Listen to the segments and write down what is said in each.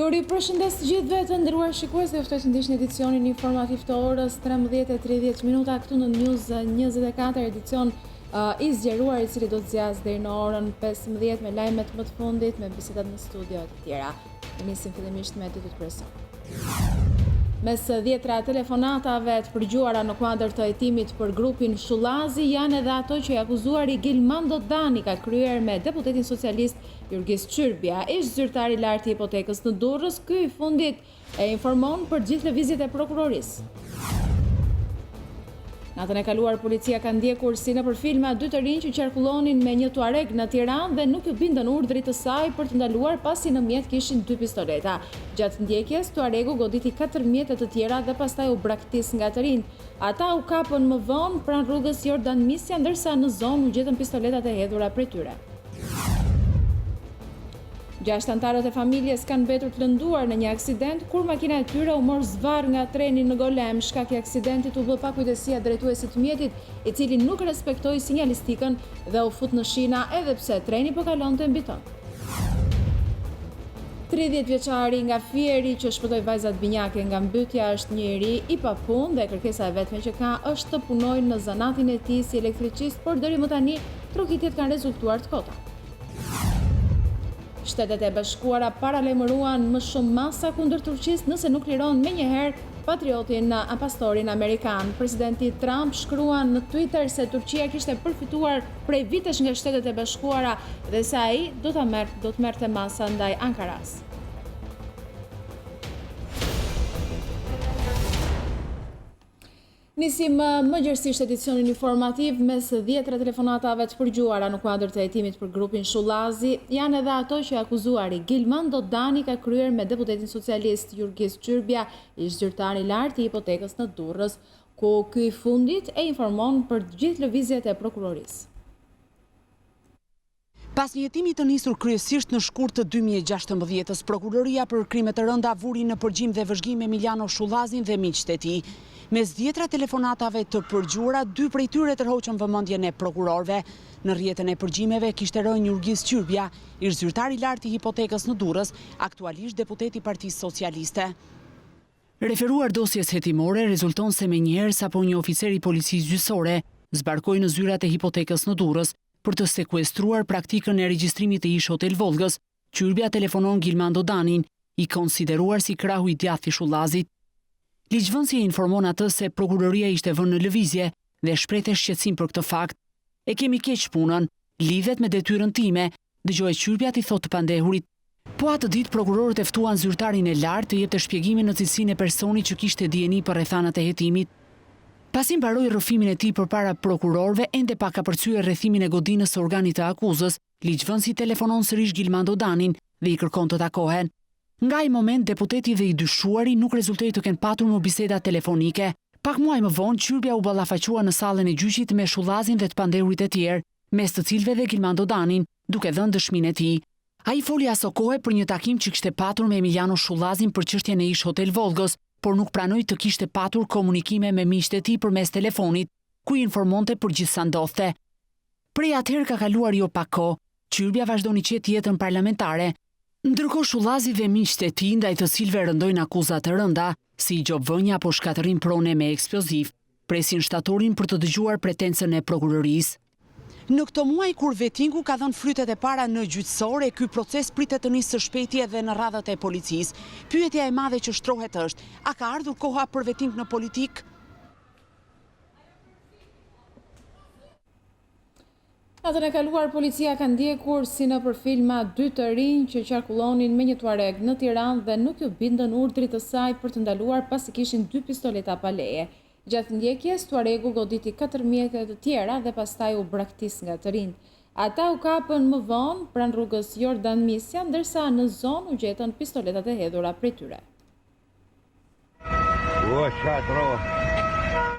Ju ripërshëndes të gjithëve të nderuar shikues dhe ftoj të ndiqni edicionin informativ të orës 13:30 këtu në News24, edicion i zgjeruar i cili do të zjas deri në orën 15 me lajmet më të fundit, me bisedat në studio e të tjera. Nisim fillimisht me ditët kryesore. Mes 10 telefonatave të përgjuara në kuadër të hetimit për grupin Shullazi janë edhe ato që i akuzuari Gilmando Dani ka kryer me deputetin socialist Jurgis Çyrbia, ish zyrtar i lartë i hipotekës në Durrës. Ky i fundit e informon për gjithë lëvizjet e prokurorisë. Natën e kaluar policia ka ndjekur si nëpër filma dy të rinj që qarkullonin me një Tuareg në Tiranë dhe nuk u bindën urdhrit të saj për të ndaluar pasi në mjet kishin 2 pistoleta. Gjatë ndjekjes, Tuaregu goditi 4 mjete të tjera dhe pastaj u braktis nga të rinj. Ata u kapën më vonë pranë rrugës Jordan Misja, ndërsa në zonë u gjetën pistoletat e hedhura prej tyre. 6 anëtarët e familjes kanë mbetur të lënduar në një aksident kur makina e tyre u mor zvarr nga treni në Golem. Shkaki i aksidentit u bë pa kujdesia drejtuesit të mjetit, i cili nuk respektoi sinjalistikën dhe u fut në shina edhe pse treni po kalonte mbi tokë. 30 vjeçari nga Fieri që shpëtoi vajzat binjake nga mbytja është një i ri i papunë dhe kërkesa e vetme që ka është të punojë në zanatin e tij si elektricist, por deri më tani trokitjet kanë rezultuar të kota. Shtetet e Bashkuara paralajmëruan më shumë masa kundër Turqisë nëse nuk liron menjëherë pastorin amerikan. Presidenti Trump shkruan në Twitter se Turqia kishte përfituar prej vitesh nga Shtetet e Bashkuara dhe se ai do të merrte masa ndaj Ankaras. Nisim më gjërësisht edicionin informativ mes 10 telefonatave të përgjuara në kuadër të hetimit për grupin Shullazi. Janë edhe ato që akuzuari Gilmando Dani ka kryer me deputetin socialist Jurgis Çyrbia, ish zyrtar i lartë i hipotekës në Durrës, ku ky i fundit e informon për gjithë lëvizjet e prokurorisë. Pas një hetimi të nisur kryesisht në shkurt të 2016, prokuroria për krime të rënda vuri në përgjim dhe vëzhgim Emiliano Shullazin dhe miqtë e tij. Mes 10 telefonatave të përgjuara, 2 prej tyre tërhoqën vëmendjen e prokurorëve. Në rrjetën e përgjimeve kishte rënë Jurgis Çyrbia, ish zyrtar i lartë i hipotekës në Durrës, aktualisht deputet i Partisë Socialiste. Referuar dosjes hetimore rezulton se menjëherë sapo një oficer i policisë gjyqësore zbarkoi në zyrat e hipotekës në Durrës për të sekuestruar praktikën e regjistrimit të ish Hotel Volgës, Çyrbia telefonon Gilmando Danin, i konsideruar si krahu i djathtë i Shullazit. Ligjvënësi e informon atë se prokuroria ishte vënë në lëvizje dhe shprehte shqetësim për këtë fakt. E kemi keq punën, lidhet me detyrën time, dëgjoi Çyrbia i thotë të pandehurit. Po atë ditë prokurorët e ftuan zyrtarin e lartë të jepte shpjegime në cilësinë e personit që kishte dijeni për rrethanat e hetimit. Pasi mbaroi rrëfimin e tij përpara prokurorëve, ende pa ka përcyer rrethimin e godinës së organit të akuzës, ligjvënësi telefonon sërish Gilmando Danin dhe i kërkon të takohen. Nga ai moment, deputeti dhe i dyshuari nuk rezultoi të kenë patur më biseda telefonike. Pak muaj më vonë, Çyrbia u ballafaqua në sallën e gjyqit me Shullazin dhe të pandehurit e tjerë, mes të cilëve dhe Gilmando Danin, duke dhënë dëshminë e tij. Ai foli aso kohë për një takim që kishte patur me Emiliano Shullazin për çështjen e ish Hotel Volgës, por nuk pranoi të kishte patur komunikime me miqtë e tij përmes telefonit, ku i informonte për gjithçka ndodhte. Prej atëherë ka kaluar jo pak kohë, Çyrbia vazhdoni qetë jetën parlamentare. Ndërkohë Shullazi dhe miqtë e tij, ndaj të cilëve rëndojnë akuza të rënda, si gjobvënia apo shkatërim prone me eksploziv, presin shtatorin për të dëgjuar pretencën e prokurorisë. Në këto muaj kur vettingu ka dhënë frytet e para në gjyqësor, ky proces pritet të nisë së shpejti edhe në radhët e policisë. Pyetja e madhe që shtrohet është: a ka ardhur koha për vetting në politikë? Natën e kaluar policia ka ndjekur si nëpër filma 2 të rinj që qarkullonin me një Tuareg në Tiranë dhe nuk u bindën urdhrit të saj për të ndaluar pasi kishin 2 pistoleta pa leje. Gjatë ndjekjes, Tuaregu goditi 4 mjete të tjera dhe pastaj u braktis nga të rinj. Ata u kapën më vonë pranë rrugës Jordan Misja, ndërsa në zonë u gjetën pistoletat e hedhura prej tyre.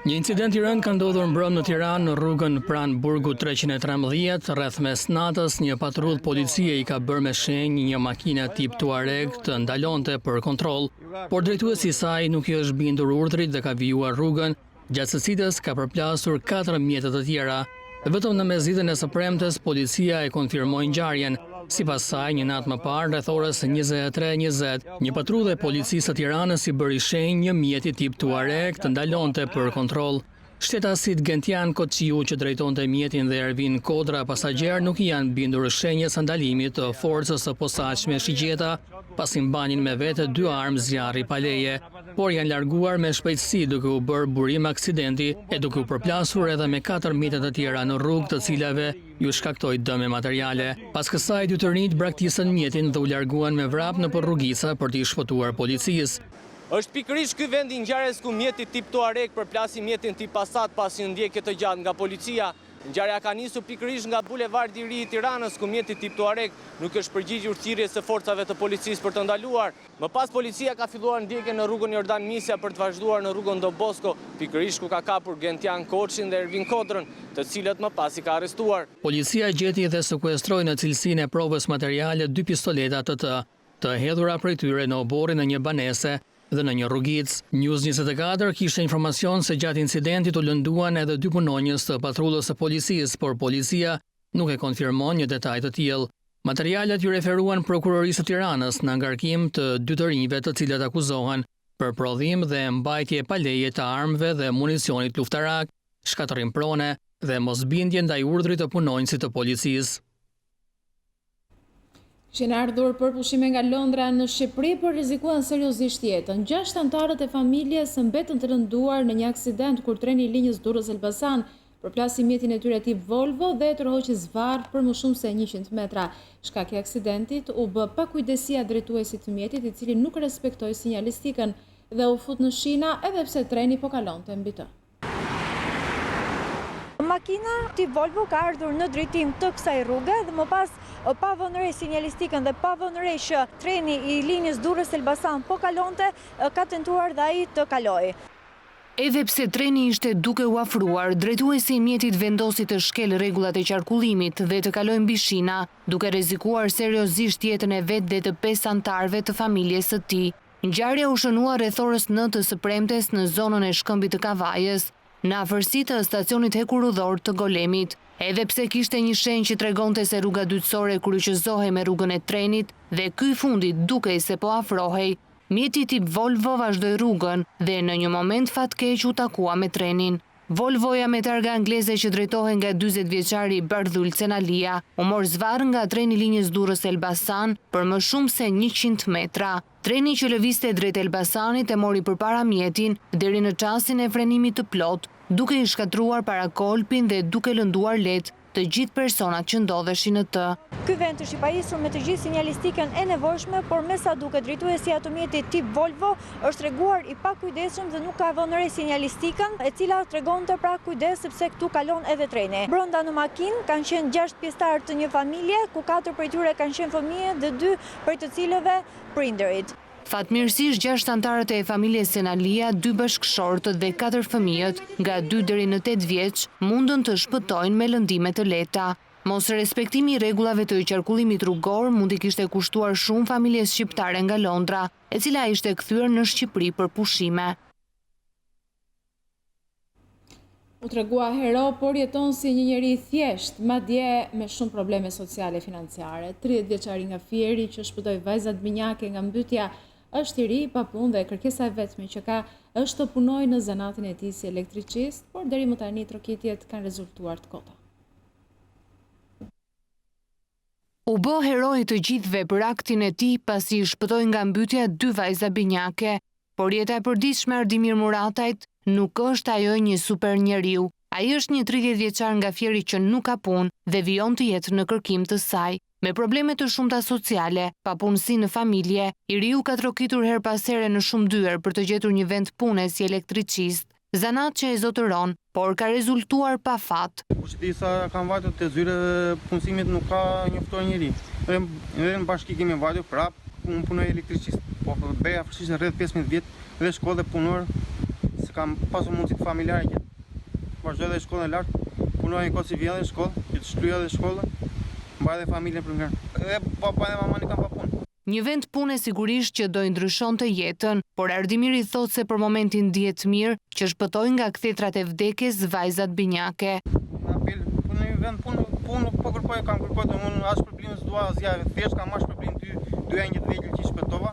Një incident i rënd ka ndodhur mbrëmë në Tiranë në rrugën pranë burgut 313, rreth mesnatës një patrull policie i ka bërë me shenjë një makinë tip Tuareg të ndalonte për kontroll, por drejtuesi i saj nuk i është bindur urdhrit dhe ka vijuar rrugën, gjatë së cilës ka përplasur 4 mjete të tjera. Vetëm në mesditën e së premtes policia e konfirmoi ngjarjen Sipas saj, një natë më parë, rreth orës 23:20, një patrullë e policisë së Tiranës i bëri shenjë një mjeti tip Tuareg të ndalonte për kontroll. Shtetasit Gentian Kociu që drejtonte mjetin dhe Ervin Kodra pasagjer nuk janë bindur shenjës së ndalimit të forcës së posaçme shigjeta, pasi mbanin me vete 2 armë zjarri pa leje, por janë larguar me shpejtësi duke u bërë burim aksidenti e duke u përplasur edhe me 4 mjetet të tjera në rrugë të cilave ju shkaktoi dëme materiale. Pas kësaj dy të rinjt braktisën mjetin dhe u larguan me vrap nëpër rrugica për t'i shpëtuar policisë. Është pikërisht ky vend i ngjarjes ku mjeti tip Tuareg përplasi mjetin tip Passat pasi një ndjekje të gjatë nga policia. Ngjarja ka nisur pikërisht nga bulevardi i ri i Tiranës ku mjeti tip Tuareg nuk është përgjigjur thirrjes së forcave të policisë për të ndaluar. Më pas policia ka filluar ndjekje në rrugën Jordan Misja për të vazhduar në rrugën Don Bosco, pikërisht ku ka kapur Gentian Koçin dhe Ervin Kodrën, të cilët më pas i ka arrestuar. Policia gjeti dhe sekuestroi në cilësinë e provës materiale 2 pistoleta të hedhura prej tyre në oborrin e një banese dhe në një rrugic. News24 kishte informacion se gjatë incidentit u lënduan edhe 2 punonjës të patrullës së policisë, por policia nuk e konfirmon një detaj të tillë. Materialet ju referuan prokurorisë së Tiranës në ngarkim të 2 të rinjve të cilët akuzohen për prodhim dhe mbajtje pa leje të armëve dhe municionit luftarak, shkatërrim prone dhe mosbindje ndaj urdhrit të punonjësit të policisë. Kishin ardhur për pushime nga Londra në Shqipëri, por rrezikuan seriozisht jetën. 6 anëtarët e familjes mbetën të rënduar në një aksident kur treni i linjës Durrës-Elbasan përplasi mjetin e tyre tip Volvo dhe tërhoqi zvarr për më shumë se 100 metra. Shkaki i aksidentit u bë pakujdesia drejtuesit të mjetit, i cili nuk respektoi sinjalistikën dhe u fut në shina edhe pse treni po kalonte mbi të. Makina tip Volvo ka ardhur në drejtim të kësaj rruge dhe më pas pa vënë re sinjalistikën dhe pa vënë re që treni i linjës Durrës-Elbasan po kalonte, ka tentuar dhe ai të kalojë. Edhe pse treni ishte duke u afruar, drejtuesi i mjetit vendosi të shkel rregullat e qarkullimit dhe të kalojë mbi shina, duke rrezikuar seriozisht jetën e vet dhe të 5 anëtarëve të familjes së tij. Ngjarja u shënua rreth orës 9 së premtes në zonën e shkëmbit të Kavajës, në afërsi të stacionit hekurudhor të Golemit. Edhe pse kishte një shenjë që tregonte se rruga dytësore kryqëzohej me rrugën e trenit dhe ky fundi dukej se po afrohej, mjeti tip Volvo vazhdoi rrugën dhe në një moment fatkeq u takua me trenin. Volvoja me targa angleze që drejtohej nga 40 vjeçari Bardhul Cenalia u mor zvarr nga treni i linjës Durrës-Elbasan për më shumë se 100 metra. Treni që lëvizte drejt Elbasanit e mori përpara mjetin deri në çastin e frenimit të plot, duke i shkatruar parakolpin dhe duke lënduar lehtë të gjithë personat që ndodheshin në të. Ky vend është i pajisur me të gjithë sinjalistikën e nevojshme, por me sa duket drejtuesi i automjetit tip Volvo është treguar i pakujdesshëm dhe nuk ka vënë re sinjalistikën, e cila tregonte pra kujdes sepse këtu kalon edhe treni. Brenda në makinë kanë qenë 6 pjesëtarë të një familje, ku 4 prej tyre kanë qenë fëmijë dhe 2 prej të cilëve prindërit. Fatmirësisht 6 anëtarët e familjes Senalia, 2 bashkëshortët dhe 4 fëmijët, nga 2 deri në 8 vjeç, mundën të shpëtojnë me lëndime të lehta. Mos respektimi i rregullave të qarkullimit rrugor mundi kishte kushtuar shumë familjes shqiptare nga Londra, e cila ishte kthyer në Shqipëri për pushime. U tregua hero, por jeton si një njeri thjesht, madje me shumë probleme sociale financiare. 30 vjeçari nga Fieri që shpëtoi vajzat binjake nga mbytja është i ri, pa punë dhe kërkesa e vetme që ka është të punojë në zanatin e tij si elektricist, por deri më tani trokitjet kanë rezultuar të kota. U bë heroi të gjithëve për aktin e tij pasi i shpëtoi nga mbytja 2 vajza binjake, por jeta e përditshme e Ardimir Muratajt nuk është ajo një super njeriu. Ai është një 30 vjeçar nga Fieri që nuk ka punë dhe vijon të jetë në kërkim të saj. Me probleme të shumta sociale, papunësi në familje, i riu ka trokitur her pas here në shumë dyer për të gjetur një vend pune si elektricist, zanat që e zotëron, por ka rezultuar pa fat. Disa kam vajtur të zyre punësimit nuk ka njoftuar njëri. Edhe në bashki kemi vajtur prap, unë punoj elektricist, po beja fërsisht rreth 15 vjet dhe shkollë dhe punor, se kam pasur mundësit familjare që vazhdoj dhe shkollën e lartë, punoj në kohë si vjen dhe shkollë, që të shtyja dhe shkollën, mbaj dhe familjen për ngrënë. Edhe papa dhe mamani kam pa punë. Një vend pune sigurisht që do i ndryshonte jetën, por Ardimiri thot se për momentin ndihet mirë që shpëtoi nga kthetrat e vdekjes vajzat binjake. Apel, punë vend punë po po kërkoj, kam kërkoj të unë as problem s'dua asgjë, thjesht kam marrë problem dy engjë të vegjël që shpëtova,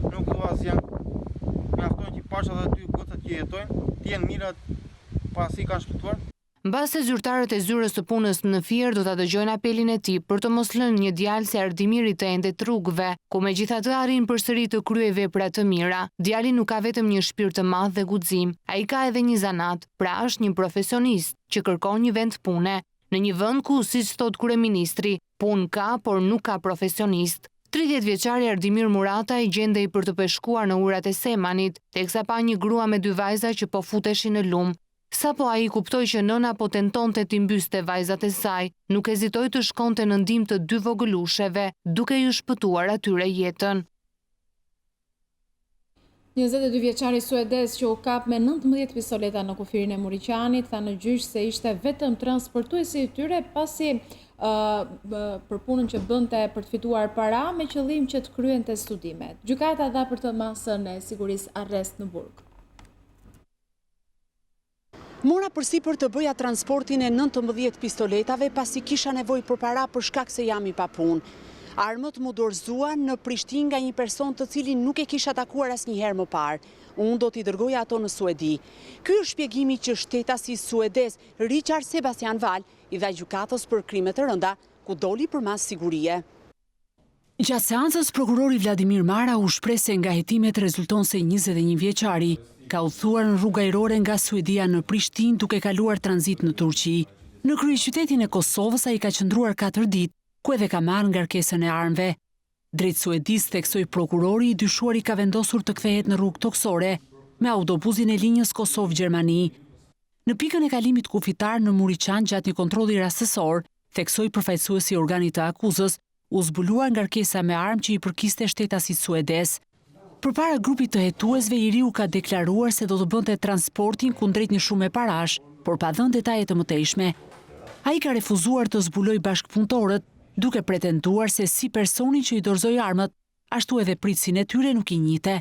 nuk dua asgjë. Mjafton që pasha dhe 2 gocat që jetojnë, të jenë mirat pasi kanë shpëtuar. Mbas se zyrtarët e zyrës së punës në Fier do ta dëgjojnë apelin e tij për të mos lënë një djalë si Ardimiri të ende të rrugëve, ku megjithatë arrin përsëri të kryej vepra të mira. Djali nuk ka vetëm një shpirt të madh dhe guxim, ai ka edhe një zanat, pra është një profesionist që kërkon një vend pune në një vend ku, siç thot kryeministri, punë ka, por nuk ka profesionist. 30 vjeçari Ardimir Murata i gjendej për të peshkuar në urat e Semanit, teksa pa një grua me 2 vajza që po futeshin në lum. Sapo ai kuptoi që nëna po tentonte t'i mbyste vajzat e saj, nuk hezitoi të shkonte në ndihmë të 2 vogëlusheve, duke ju shpëtuar atyre jetën. 22 vjeçari suedez që u kap me 19 pistoleta në kufirin e Muriqanit tha në gjyq se ishte vetëm transportuesi i tyre pasi për punën që bënte për të fituar para me qëllim që të kryente studimet. Gjykata dha për të masën e sigurisë arrest në burg. Mora përsipër të bëja transportin e 19 pistoletave pasi kisha nevojë për para për shkak se jam i papunë. Armët mu dorëzuan në Prishtinë nga një person të cilin nuk e kisha takuar asnjëherë më parë. Unë do t'i dërgoja ato në Suedi. Ky është shpjegimi që shtetasi suedez Richard Sebastian Val i dha gjykatës për krime të rënda, ku doli për mas sigurie. Gjatë seancës, prokurori Vladimir Mara u shpreh se nga hetimet rezulton se 21 vjeçari ka udhëtuar në rrugë ajrore nga Suedia në Prishtinë duke kaluar tranzit në Turqi. Në kryeqytetin e Kosovës ai ka qëndruar 4 ditë, ku edhe ka marrë ngarkesën e armëve. Drejt Suedis, theksoi prokurori, i dyshuari ka vendosur të kthehet në rrugë toksore me autobusin e linjës Kosovë-Gjermani. Në pikën e kalimit kufitar në Muriqan gjatë një kontrolli rastësor, theksoi përfaqësuesi i organit të akuzës, u zbulua ngarkesa me armë që i përkiste shtetasit suedez. Përpara grupit të hetuesve, i riu ka deklaruar se do të bënte transportin kundrejt një shumë parash, por pa dhënë detaje të mëtejshme. Ai ka refuzuar të zbulojë bashkëpunëtorët, duke pretenduar se si personi që i dorëzoi armët, ashtu edhe pritësin e tyre nuk i njihte.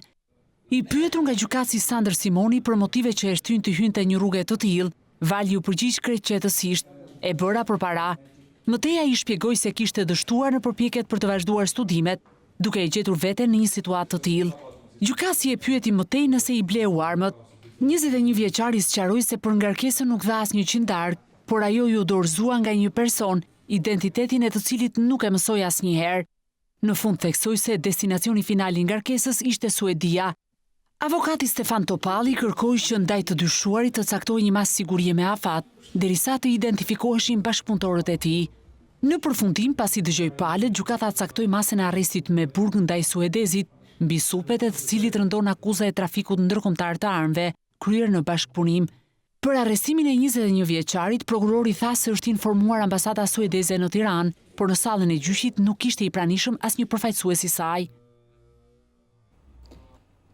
I pyetur nga gjykatësi Sander Simoni për motive që e shtyn të hynte një rrugë të tillë, Vali u përgjigj krejtësisht, e bëra përpara. Mëtej ai shpjegoi se kishte dështuar në përpjekjet për të vazhduar studimet, duke e gjetur veten në një situatë të tillë. Gjykatësi e pyeti mëtej nëse i bleu armët. 21 vjeçari sqaroi se për ngarkesën nuk dha asnjë qindark, por ajo ju dorëzua nga një person, identitetin e të cilit nuk e mësoi asnjëherë. Në fund theksoi se destinacioni final i ngarkesës ishte Suedia. Avokati Stefan Topalli kërkoi që ndaj të dyshuarit të caktojë një masë sigurie me afat, derisa të identifikoheshin bashkëpunëtorët e tij. Në përfundim, pasi dëgjoi palët, gjykata caktoi masën e arrestit me burg ndaj suedezit, mbi supet e të cilit rëndon akuza e trafikut ndërkombëtar të armëve, kryer në bashkëpunim. Për arrestimin e 21 vjeçarit, prokurori tha se është informuar ambasada suedeze në Tiranë, por në sallën e gjyqit nuk ishte i pranishëm asnjë përfaqësues i saj.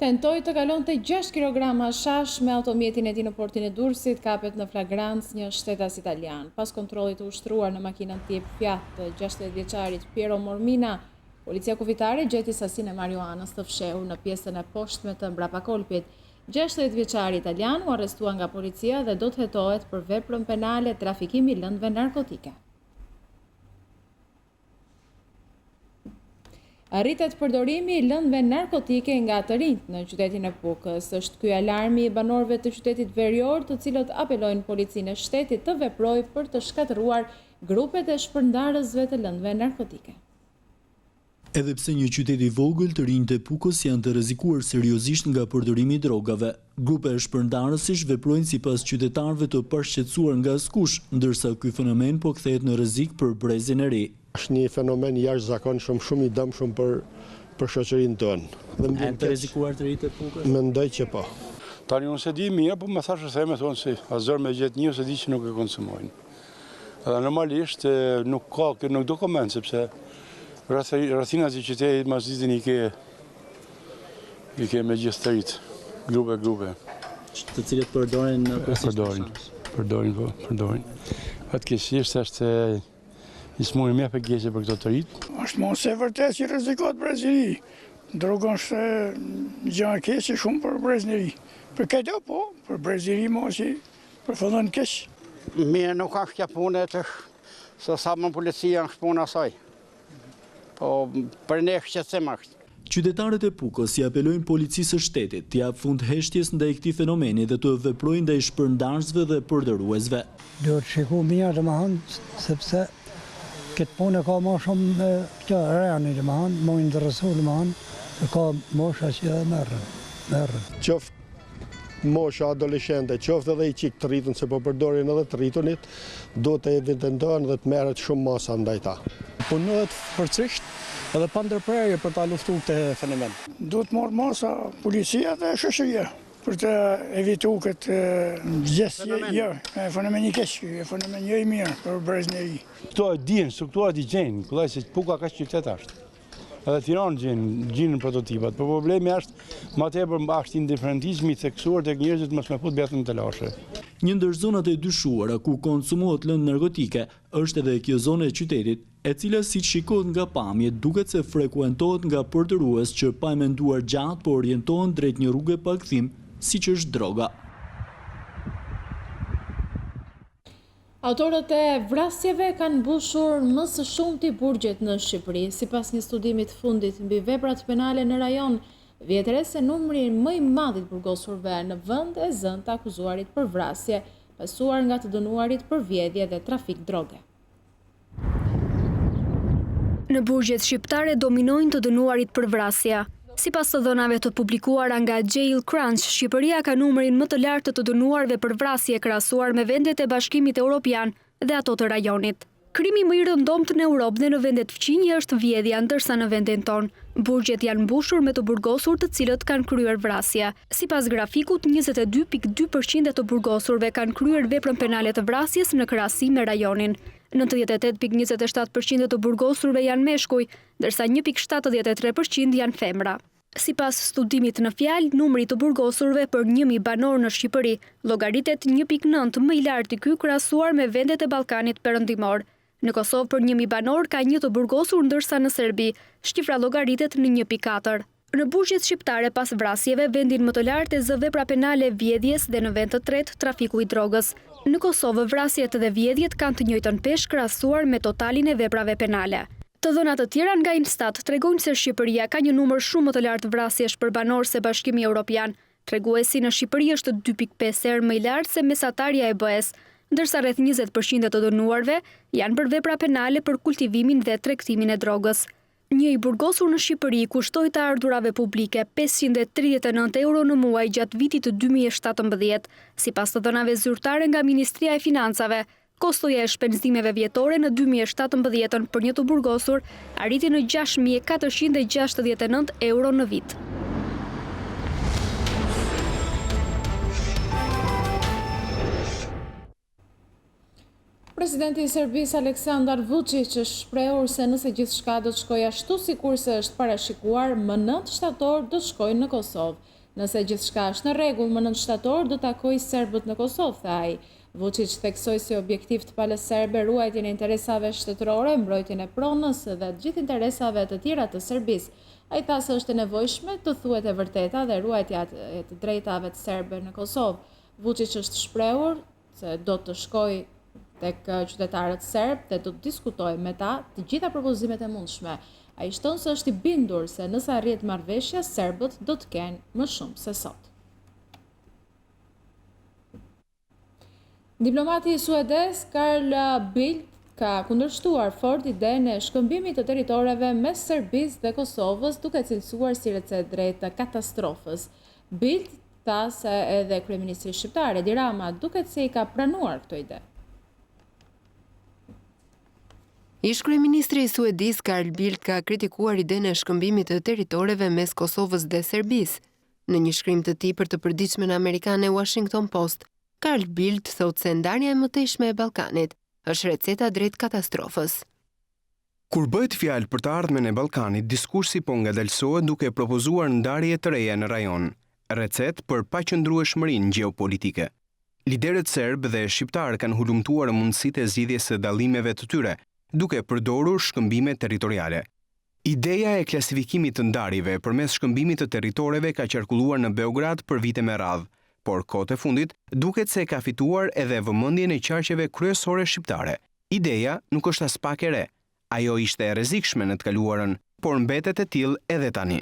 Tentoi të kalonte 6 kg shash me automjetin e tij në portin e Durrësit, kapet në flagrancë një shtetas italian. Pas kontrollit të ushtruar në makinën e Fiat të 60 vjeçarit Piero Mormina, policia kufitare gjeti sasinë e marijuanës të fshehur në pjesën e poshtme të mbrapakolpit. 60 vjeçari italian u arrestua nga policia dhe do të hetohet për veprën penale trafikimi lëndëve narkotike. Arritet përdorimi i lëndëve narkotike nga të rinjt në qytetin e Pukës. Është ky alarmi i banorëve të qytetit verior, të cilët apelojnë policinë e shtetit të veprojë për të shkatëruar grupet e shpërndarësve të lëndëve narkotike. Edhe pse një qytet i vogël, të rinjtë e Pukës janë të rrezikuar seriozisht nga përdorimi i drogave. Grupe shpërndarësish veprojnë sipas qytetarëve të pashqetësuar nga askush, ndërsa ky fenomen po kthehet në rrezik për brezin e ri. Është një fenomen jashtëzakonshëm, shumë i dëmshëm për shoqërinë tonë. Janë të rrezikuar të rinjtë e Pukës? Mendoj që po. Tani unë se di mirë, po më thashë se me thonë se azër me gjetë një ose di që nuk e konsumojnë. Edhe normalisht nuk do koment, sepse rrethinat e qytetit masditin i ke me gjithë të rritë, grupe. Të cilët përdorin në Përdorin. Fatkeqësisht është i smuri me për keqe për këto të rritë. Është mos e vërtet që rrezikohet brezëri. Droga është gjë e keqe shumë për brezëri. Për këto po, për brezëri mos i përfillon keq. Mirë, nuk ka kjo punë të se sa më policia në shpuna saj. Po për ne shqetësim është. Qytetarët e Pukës i apelojnë policisë së shtetit të japë fund heshtjes ndaj këtij fenomeni dhe të veprojnë ndaj shpërndarësve dhe përdoruesve. Duhet shiku mirë domethënë sepse këtë punë ka më shumë kjo reani domethënë, më interesu domethënë, ka mosha që merren. Qoftë mosha adoleshente, qoftë edhe i qik të rritun, se po përdorin edhe të rritunit, do të evidentohen dhe të merret shumë masa ndaj ta. Punohet përcisht edhe pa ndërprerje për ta luftuar këtë fenomen. Duhet marrë masa policia dhe shoqëria për të evitu këtë gjësje, fenomen i keq, fenomen jo i mirë për brezhneri. Këto e dinë, strukturat i gjenë, këllaj se Puka ka qytet është. Edhe Tiranë gjenë prototipat, por problemi është më tepër është indiferentizmi i theksuar tek njerëzit mos me fut betën të lashe. Një ndër zonat e dyshuara ku konsumohet lëndë narkotike është edhe kjo zonë e qytetit, e cila siç shikohet nga pamje duket se frekuentohet nga përdorues që pa e menduar gjatë po orientohen drejt një rrugë pa kthim, siç është droga. Autorët e vrasjeve kanë mbushur më së shumti burgjet në Shqipëri. Sipas një studimi të fundit mbi veprat penale në rajon, vjetëre se numri më i madh i burgosurve në vend e zënë të akuzuarit për vrasje, pasuar nga të dënuarit për vjedhje dhe trafik droge. Në burgjet shqiptare dominojnë të dënuarit për vrasja. Sipas të dhënave të publikuara nga Jail Crunch, Shqipëria ka numrin më të lartë të dënuarve për vrasje krahasuar me vendet e Bashkimit Evropian dhe ato të rajonit. Krimi më i rëndomt në Europë dhe në vendet fqinje është vjedhja, ndërsa në vendin tonë burgjet janë mbushur me të burgosur të cilët kanë kryer vrasja. Sipas grafikut, 22.2% të burgosurve kanë kryer veprën penale të vrasjes në krahasi me rajonin. 98.27% të burgosurve janë meshkuj, ndërsa 1.73% janë femra. Sipas studimit në fjalë, numri të burgosurve për 1.000 banor në Shqipëri llogaritet 1.9 më i lartë i ky krahasuar me vendet e Ballkanit Perëndimor. Në Kosovë për 1.000 banor ka 1 të burgosur, ndërsa në Serbi shifra llogaritet në 1.4. Në burgjet shqiptare pas vrasjeve, vendin më të lartë e zë vepra penale vjedhjes dhe në vend të tretë trafiku i drogës. Në Kosovë vrasjet dhe vjedhjet kanë të njëjtën peshë krahasuar me totalin e veprave penale. Të dhëna të tjera nga Instat tregojnë se Shqipëria ka një numër shumë më të lartë vrasjesh për banor se Bashkimi Evropian. Treguesi në Shqipëri është 2.5 herë më i lartë se mesatarja e BE-s, ndërsa rreth 20% të dënuarve janë për vepra penale për kultivimin dhe tregtimin e drogës. Një i burgosur në Shqipëri kushtoi të ardhurave publike 539 euro në muaj gjatë vitit të 2017, sipas të dhënave zyrtare nga Ministria e Financave. Kostoja e shpenzimeve vjetore në 2017 për një të burgosur arriti në 6.469 euro në vit. Presidenti i Serbisë Aleksandar Vučić është shprehur se nëse gjithçka do të shkojë ashtu sikurse është parashikuar, më 9 shtator do të shkojë në Kosovë. Nëse gjithçka është në rregull, më 9 shtator do takojë serbët në Kosovë, tha ai. Vučić theksoi si objektiv të palës serbe ruajtjen e interesave shtetërore, mbrojtjen e pronës dhe të gjithë interesave të tjera të Serbisë. Ai tha se është e nevojshme të thuhet e vërteta dhe ruajtja e të drejtave të serbëve në Kosovë. Vučić është shprehur se do të shkojë tek qytetarët serb dhe do të diskutojë me ta të gjitha propozimet e mundshme. Ai shton se është i bindur se nëse arrihet marrëveshja, serbët do të kenë më shumë se sot. Diplomati suedez Carl Bildt ka kundërshtuar fort idenë e shkëmbimit të territoreve mes Serbisë dhe Kosovës, duke cilësuar si recetë drejt katastrofës. Bildt tha se edhe kryeministri shqiptar Edi Rama duket se i ka pranuar këtë ide. Ish-kryeministri i Suedis Carl Bildt ka kritikuar idenë e shkëmbimit të territoreve mes Kosovës dhe Serbisë. Në një shkrim të tij për të përditshmen amerikane Washington Post, Carl Bildt thotë se ndarja e mëtejshme e Ballkanit është receta drejt katastrofës. Kur bëhet fjalë për të ardhmen e Ballkanit, diskursi po ngadalësohet duke propozuar ndarje të reja në rajon, recetë për paqëndrueshmërinë gjeopolitike. Liderët serb dhe shqiptar kanë hulumtuar mundësitë e zgjidhjes së dallimeve të tyre, duke përdorur shkëmbime territoriale. Ideja e klasifikimit të ndarjeve përmes shkëmbimit të territoreve ka qarkulluar në Beograd për vite me radhë, por kohët e fundit duket se ka fituar edhe vëmendjen e qarqeve kryesore shqiptare. Ideja nuk është as pak e re. Ajo ishte e rrezikshme në të kaluarën, por mbetet e tillë edhe tani.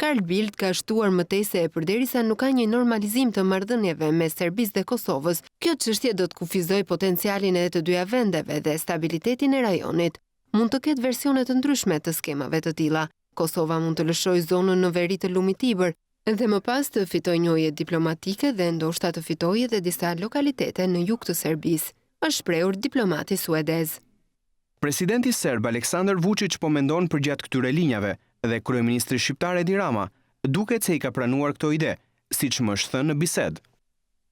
Carl Bildt ka shtuar mëtejse e përderisa nuk ka një normalizim të marrëdhënieve mes Serbisë dhe Kosovës, kjo çështje do të kufizojë potencialin e të dyja vendeve dhe stabilitetin e rajonit. Mund të ketë versione të ndryshme të skemave të tilla. Kosova mund të lëshojë zonën në veri të lumit Tibër dhe më pas të fitojë njëjtë diplomatike dhe ndoshta të fitojë edhe disa lokalitete në jug të Serbisë, është shprehur diplomati suedez. Presidenti serb Aleksandar Vučić po mendon përgjatë këtyre linjave dhe kryeministri shqiptar Edi Rama duket se i ka pranuar këto ide, siç më është thënë në bisedë.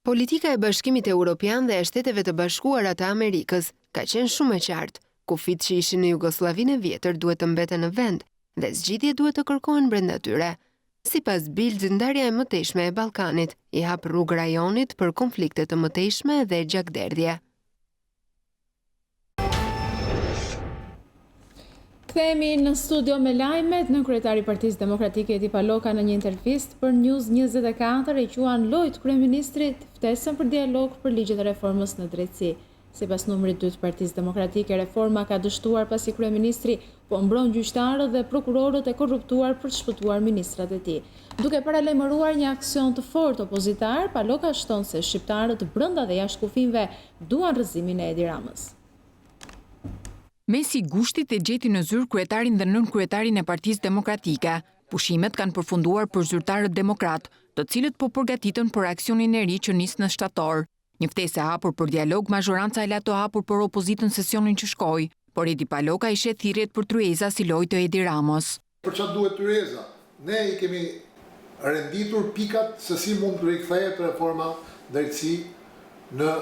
Politika e Bashkimit Evropian dhe e Shteteve të Bashkuara të Amerikës ka qenë shumë e qartë. Kufit që ishin në Jugosllavinë e vjetër duhet të mbeten në vend dhe zgjidhje duhet të kërkohen brenda tyre. Sipas Bildt, ndarja e mëtejshme e Ballkanit i hap rrugë rajonit për konflikte të mëtejshme dhe gjakderdhje. Kthehemi në studio me lajmet. Në kryetari i Partisë Demokratike Edi Paloka në një intervistë për News24 i quan lojt kryeministrit ftesën për dialog për ligjet e reformës në drejtësi. Sipas numrit 2 të Partisë Demokratike, reforma ka dështuar pasi kryeministri po mbron gjyqtarët dhe prokurorët e korruptuar për të shpëtuar ministrat e tij. Duke paralajmëruar një aksion të fortë opozitar, Paloka shton se shqiptarët brenda dhe jashtë kufijve duan rrëzimin e Edi Ramës. Mesi gushtit e gjeti në zyrë kryetarin dhe nën-kryetarin e Partisë Demokratike. Pushimet kanë përfunduar për zyrtarët demokrat, të cilët po përgatitën për aksionin e ri që nis në shtator. Një ftesë e hapur për dialog, mazhoranca e la të hapur për opozitën sesionin që shkoi, por Edi Paloka i shet thirrjet për tryeza si lojë të Edi Ramës. Për çfarë duhet tryeza? Ne i kemi renditur pikat se si mund të rikthehet reforma drejtësi në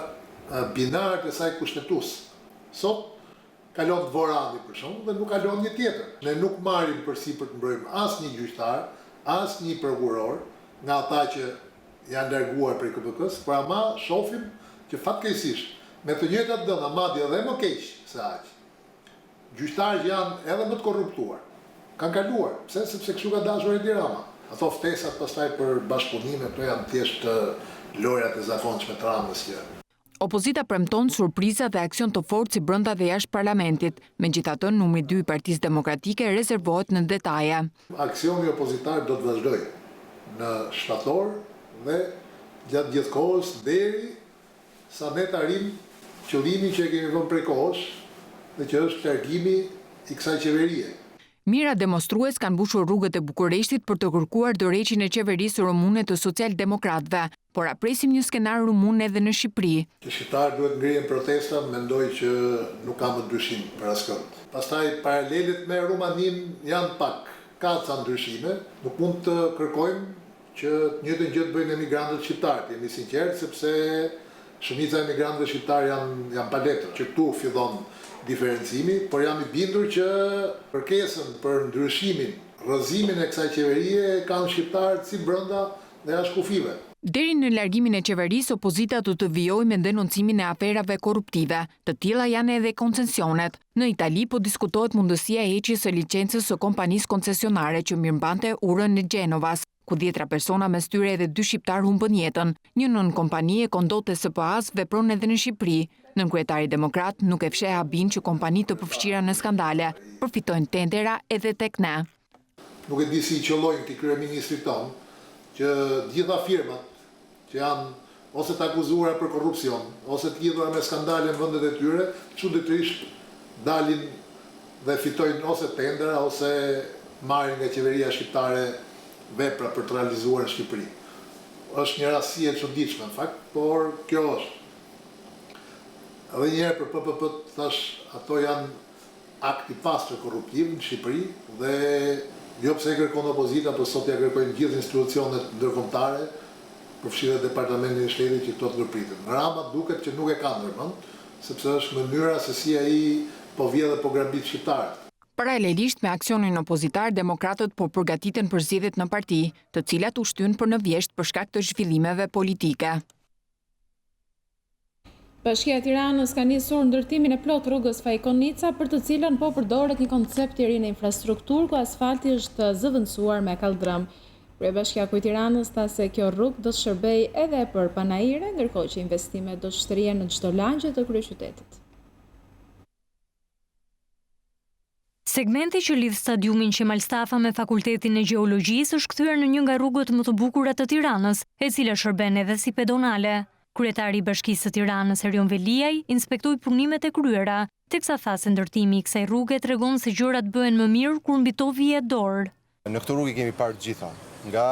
binarët e saj kushtetuese. Sot kalon Vorani për shkak dhe nuk kalon një tjetër. Ne nuk marrim përsipër të mbrojmë asnjë gjyqtar, asnjë prokuror nga ata që janë larguar prej KPK-s, por ama shohim që fatkeqësisht me të njëjtat dëna, madje edhe më keq se aq. Gjyqtarët janë edhe më të korruptuar. Kanë kaluar. Pse? Sepse kështu ka dashur Edi Rama. Ato ftesat pastaj për bashkëpunime, ato janë thjesht lojrat e zakonshme të Ramës që Opozita premton surpriza dhe aksion të fortë si brenda dhe jashtë parlamentit. Megjithatë, numri 2 i Partisë Demokratike rezervohet në detaje. Aksioni opozitar do të vazhdojë në shtator dhe gjatë gjithë kohës deri sa ne të arrijmë qëllimin që e kemi vënë prej kohësh dhe që është largimi i kësaj qeverie. Mira demonstrues kanë mbushur rrugët e Bukureshtit për të kërkuar dorëheqjen e qeverisë rumune të socialdemokratëve, por apresim një skenar rumun edhe në Shqipëri. Që shqiptarët duhet ngrihen protesta, mendoj që nuk ka më ndryshim për askënd. Pastaj paralelet me Rumaninë janë pak, ka ca ndryshime, nuk mund të kërkojmë që të njëjtën gjë të bëjnë emigrantët shqiptarë. Jemi sinqertë sepse shumica e emigrantëve shqiptarë janë pa letër, që këtu fillon diferencimi, por jam i bindur që kërkesën për ndryshimin, rrëzimin e kësaj qeverie kanë shqiptarët si brenda dhe jashtë kufive. Deri në largimin e qeverisë, opozita do të vijojë me denoncimin e aferave korruptive. Të tilla janë edhe koncesionet. Në Itali po diskutohet mundësia e heqjes së licencës së kompanisë koncesionare që mirëmbante urën në Gjenovas, ku 10 persona mes tyre edhe 2 shqiptar humbën jetën. Një nën kompani e kondote SPA-s vepron edhe në Shqipëri. Nënkryetari demokrat nuk e fsheh habin që kompani të përfshira në skandale përfitojnë tendera edhe tek ne. Nuk e di si qëllojnë këtij kryeministrit tonë që gjitha firmat që janë ose të akuzuara për korrupsion, ose të lidhura me skandale në vendet e tyre, çuditërisht dalin dhe fitojnë ose tendera ose marrin nga qeveria shqiptare vepra për të realizuar në Shqipëri. Është një rastësi e çuditshme në fakt, por kjo është. Edhe njerë për PPP thash, ato janë akti pastër korruptiv në Shqipëri dhe jo pse e kërkon opozita, por sot ja kërkojnë gjithë institucionet ndërkombëtare, përfshirë departamentin e shtetit që këto të ndërpritën. Rama duket që nuk e ka ndërmend, sepse është mënyra se si ai po vjen dhe po grabit shqiptarët. Paralelisht me aksionin opozitar, demokratët po përgatiten për zgjedhjet në parti, të cilat u shtyn për në vjesht për shkak të zhvillimeve politike. Bashkia e Tiranës ka nisur ndërtimin e plot rrugës Fajkonica, për të cilën po përdoret një koncept i ri në infrastrukturë, ku asfalti është zëvendësuar me kaldrëm. Kryebashkiaku i Tiranës tha se kjo rrugë do të shërbejë edhe për panajire, ndërkohë që investimet do të shtrehen në çdo lagje të kryeqytetit. Segmenti që lidh stadiumin Qemal Stafa me Fakultetin e Gjeologjisë është kthyer në një nga rrugët më të bukura të Tiranës, e cila shërben edhe si pedonale. Kryetari i Bashkisë së Tiranës, Erion Veliaj, inspektoi punimet e kryera, teksa tha se ndërtimi i kësaj rruge tregon se gjërat bëhen më mirë kur mbi to vihet dorë. Në këtë rrugë kemi parë të gjitha, nga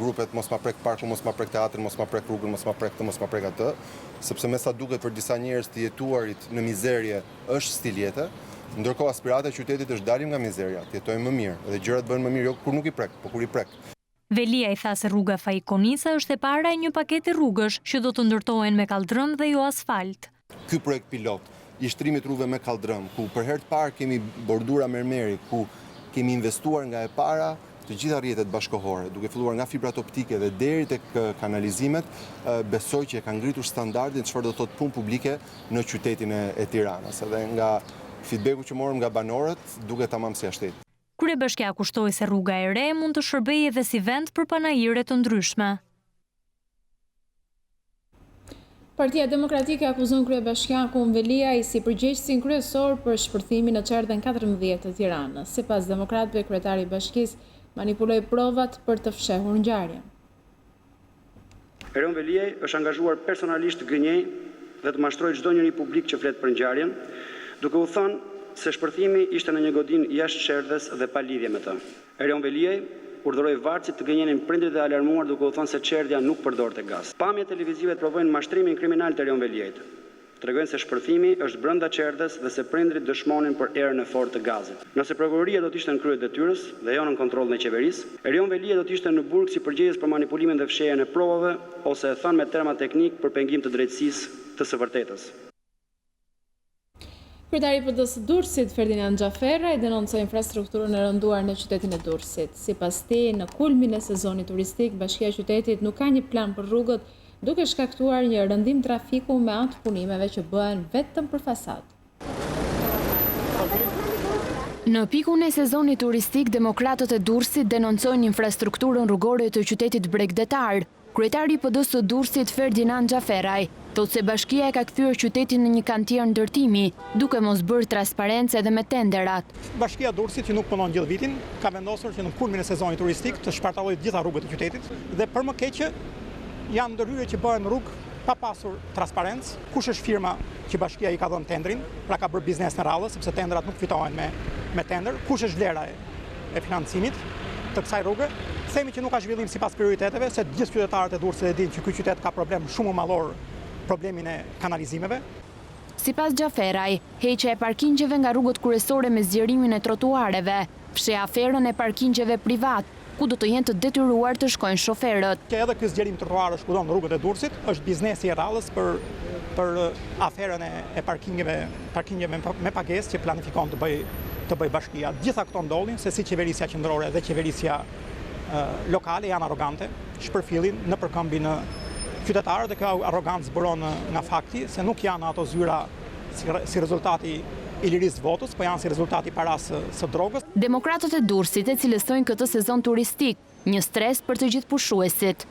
grupet mos ma prek parku, mos ma prek teatrin, mos ma prek rrugën, mos ma prek këtë, mos ma prek atë, sepse me sa duket për disa njerëz të jetuarit në mizerje është stil jete, ndërkohë aspirata e qytetit është dalim nga mizerja, të jetojmë më mirë, dhe gjërat bëhen më mirë jo kur nuk i prek, por kur i prek. Veliaj tha se rruga Fajkonisa është e para e një pakete rrugësh që do të ndërtohen me kaldrëm dhe jo asfalt. Ky projekt pilot i shtrimit rrugëve me kaldrëm, ku për herë të parë kemi bordura mermeri, ku kemi investuar nga e para të gjitha rrjetet bashkohore, duke filluar nga fibrat optike dhe deri tek kanalizimet, besoj që e ka ngritur standardin çfarë do të thotë punë publike në qytetin e Tiranës. Edhe nga feedbacku që morëm nga banorët, duket tamam si ashtet. Kryebashkia kushtoi se rruga e re mund të shërbejë edhe si vend për panajire të ndryshme. Partia Demokratike akuzon kryebashkiakun Veliaj si përgjegjësin kryesor për shpërthimin në çerdhen 14 të Tiranës. Sipas demokratëve, kryetari i bashkisë manipuloi provat për të fshehur ngjarjen. Erion Veliaj është angazhuar personalisht të gënjej dhe të mashtrojë çdo njeri publik që flet për ngjarjen, duke u thënë se shpërthimi ishte në një godinë jashtë çerdhes dhe pa lidhje me të. Erion Veliaj urdhëroi varësit të gënjenin prindrit e alarmuar duke u thënë se çerdhja nuk përdorte gaz. Pamjet televizive provojnë mashtrimin kriminal të Erion Veliajt. Tregojnë se shpërthimi është brenda çerdhes dhe se prindrit dëshmonin për erën e fortë të gazit. Nëse prokuroria do të ishte në krye të detyrës dhe jo në kontrollin e qeverisë, Erion Veliaj do të ishte në burg si përgjegjës për manipulimin dhe fshehjen e provave ose e thënë me terma teknik për pengim të drejtësisë të së vërtetës. Kryetari i PD-s Durrësit, Ferdinand Xhaferaj, denoncoi infrastrukturën e rënduar në qytetin e Durrësit. Sipas tij, në kulmin e sezonit turistik, Bashkia e Qytetit nuk ka një plan për rrugët, duke shkaktuar një rëndim trafiku me anë të punimeve që bëhen vetëm për fasadë. Në pikun e sezonit turistik, demokratët e Durrësit denoncojnë infrastrukturën rrugore të qytetit bregdetar. Kryetari i PD-s së Durrësit, Ferdinand Xhaferaj, thotë se bashkia e ka kthyer qytetin në një kantier ndërtimi, duke mos bërë transparencë edhe me tenderat. Bashkia e Durrësit, që nuk punon gjithë vitin, ka vendosur që në kulmin e sezonit turistik të shpartallojë gjitha rrugët e qytetit dhe për më keq janë ndërhyrje që bëhen rrugë pa pasur transparencë. Kush është firma që bashkia i ka dhënë tendrin, pra ka bërë biznes në rallë, sepse tendrat nuk fitohen me tender. Kush është vlera e financimit të kësaj rruge? Themi që nuk ka zhvillim sipas prioriteteve, se gjithë qytetarët e Durrësit e dinë që ky qytet ka problem shumë mallor, problemin e kanalizimeve. Sipas Xhaferaj, heqja e parkingjeve nga rrugët kryesore me zgjerimin e trotuareve, fsheh aferën e parkingjeve privat, ku do të jenë të detyruar të shkojnë shoferët. Që edhe ky zgjerim trotuarësh ku do në rrugët e Durrësit është biznesi i rallës për aferën e parkingjeve me pagesë që planifikon të bëj bashkia. Gjitha këto ndodhin se si qeverisja qendrore dhe qeverisja lokale janë arrogante, shpërfillin në përkëmbin qytetarët dhe kjo arrogancë zburon nga fakti se nuk janë ato zyra si rezultati i lirisë votës, po janë si rezultati parasë së drogës. Demokratët e Durrësit e cilësojnë këtë sezon turistik, një stres për të gjithë pushuesit.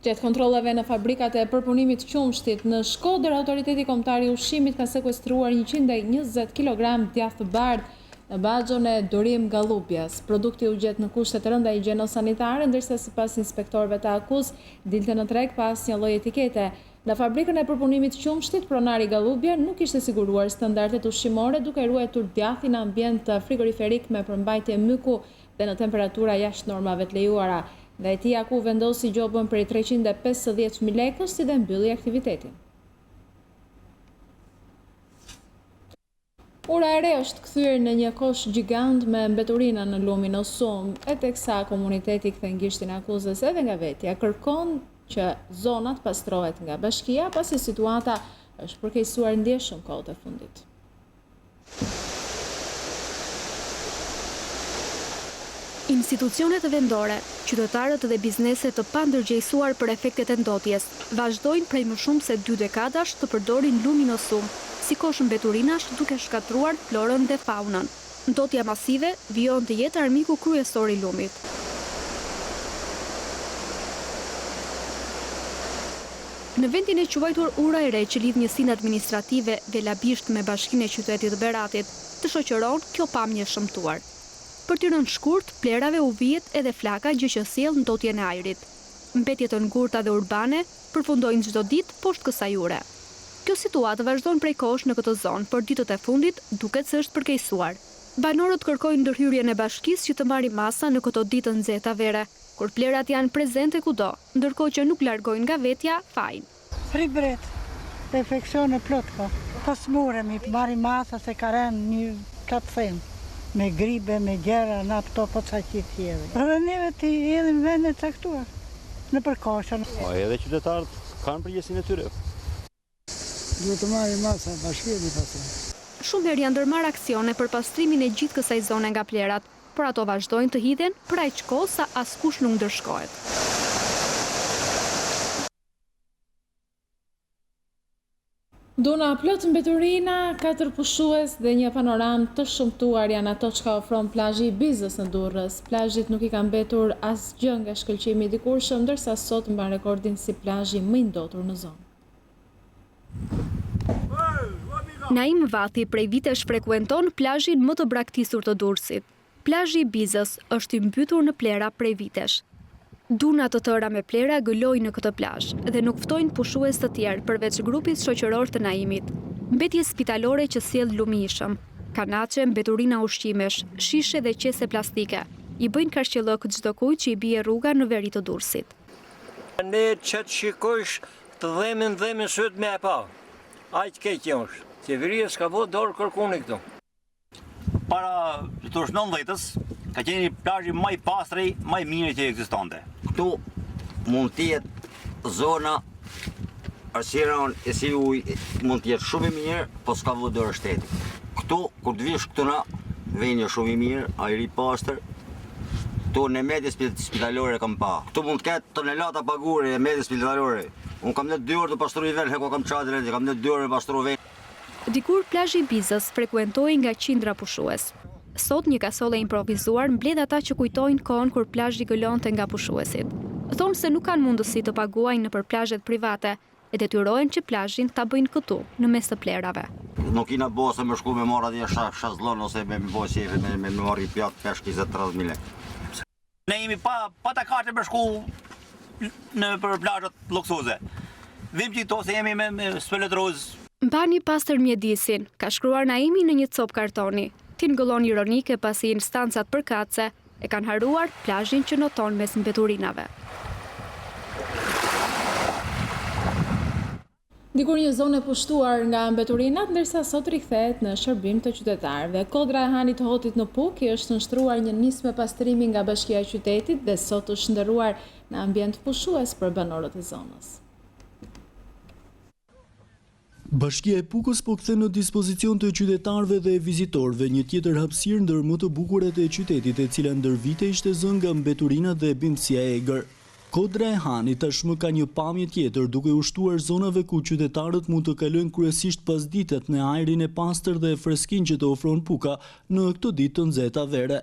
Gjatë kontrollave në fabrikat e përpunimit qumshtit në Shkodër, autoriteti kombëtar i ushqimit ka sekuestruar 120 kg djathë të bardhë në baxhon e Dorim Gallubjas. Produkti u gjet në kushte të rënda higjieno-sanitare, ndërsa sipas inspektorëve të akuz dilte në treg pa asnjë lloj etikete. Në fabrikën e përpunimit qumshtit, pronari Gallubja nuk ishte siguruar standardet ushqimore, duke ruajtur djathin në ambient frigoriferik me përmbajtje myku dhe në temperatura jashtë normave të lejuara. Ndaj tij aku vendosi gjobën prej 350.000 lekësh, si dhe mbylli aktivitetin. Ura e re është kthyer në një kosh gjigant me mbeturina në luminosum, e teksa komuniteti kthen gishtin akuzës edhe nga vetja, kërkon që zonat pastrohet nga bashkia, pasi situata është përkeqësuar ndjeshëm kohët e fundit. Institucionet vendore, qytetarët dhe bizneset të pandërgjegjësuar për efektet e ndotjes, vazhdojnë prej më shumë se 2 dekadash të përdorin luminosum, si kosh mbeturinash duke shkatruar florën dhe faunën. Ndotja masive vijon të jetë armiku kryesor i lumit. Në vendin e quajtur ura e re që lidh njësinë administrative velabisht me bashkinë e qytetit Beratit, të shoqëron kjo pamje shëmtuar. Për t'i rënë shkurt, plerave u vihet edhe flaka, gjë që sjell ndotjen e ajrit. Mbetjet të ngurta dhe urbane përfundojnë çdo ditë poshtë kësaj ure. Kjo situatë vazhdon prej kohësh në këtë zonë, por ditët e fundit duket se është përkeqësuar. Banorët kërkojnë ndërhyrjen e bashkisë që të marrë masa në këto ditë të nxehta vere, kur plerat janë prezente kudo, ndërkohë që nuk largojnë nga vetja fajin. Ribret, infeksione plot ka. Pas muremi, marri masa se ka rënë një katësim, me gribe, me gjera, na pëto po ca qitë jedhe. Edhe neve të jedhim vende caktuar, në përkoshën. Edhe qytetarët kanë përgjegjësinë e tyre. Duhet të marri masa bashkimi pastaj. Shumë herë janë ndërmarrë aksione për pastrimin e gjithë kësaj zone nga plerat, por ato vazhdojnë të hidhen për aq kohë sa askush nuk ndërshkohet. Duna plot mbeturina, 4 pushues dhe një panoram të shëmtuar janë ato që ka ofron plazhi i Bizës në Durrës. Plazhit nuk i ka mbetur asgjë nga shkëlqimi i dikurshëm, ndërsa sot mban rekordin si plazhi më i ndotur në zonë. Naim Vati prej vitesh frekuenton plazhin më të braktisur të Durrësit. Plazhi i Bizës është i mbytur në plera prej vitesh. Duna të tëra me plera gëlojnë në këtë plazh dhe nuk ftojnë pushues të tjerë përveç grupit shoqëror të Naimit. Mbetje spitalore që sjell lumishëm, kanaçe, mbeturina ushqimesh, shishe dhe qese plastike. I bëjnë karqellok çdo kujt që i bie rruga në veri të Durrësit. Ne që të shikojsh të dhemin syt me e pa. Aq keq është. Qeveria s'ka vë dorë kërkuni këtu. Para të 90-s, ka qenë plazhi më i pastër, më i mirë që ekzistonte. Këtu mund të jetë zona arsiron e si ujë mund të jetë shumë i mirë, po s'ka vë dorë shteti. Këtu kur të vish këtu na vjen shumë i mirë, ajri i pastër. Këtu në mjedis spitalore kam pa. Këtu mund të ketë tonelata pagure në mjedis spitalore. Unë kam në 2 orë të pastroj ven, heko kam çadrën, kam në 2 orë të pastroj ven. Dikur plazhi i Bizës frekuentohej nga qindra pushues. Sot një kasole improvizuar mbledh ata që kujtojnë kohën kur plazhi gëlonte nga pushuesit. Thonë se nuk kanë mundësi të paguajnë nëpër plazhet private e detyrohen që plazhin ta bëjnë këtu, në mes të plerave. Nuk ina bose me shku me marrë atje shazllon ose me bëj shefe me marrë pjat pesh 20-30 lekë. Ne jemi pa ta karte me shku në për plazhet luksoze. Vim që to se jemi me speletroz. Mbani pastër mjedisin, ka shkruar Naimi në një copë kartoni. Ti ngëllon ironike pasi instancat përkatëse e kanë haruar plazhin që noton mes mbeturinave. Dikur një zonë e pushtuar nga mbeturinat, ndërsa sot rikthehet në shërbim të qytetarëve. Kodra e Hanit Hotit në Puk i është nështruar një nismë pastrimi nga Bashkia e Qytetit dhe sot është ndëruar në ambient pushues për banorët e zonës. Bashkia e Pukës po kthen në dispozicion të qytetarëve dhe vizitorëve një tjetër hapësirë ndër më të bukurat e qytetit, e cila ndër vite ishte zënë nga mbeturina dhe bimësia e egër. Kodra e Hanit tashmë ka një pamje tjetër, duke u shtuar zonave ku qytetarët mund të kalojnë kryesisht pasditet në ajrin e pastër dhe freskinë që të ofron Puka në këto ditë të nxehta vere.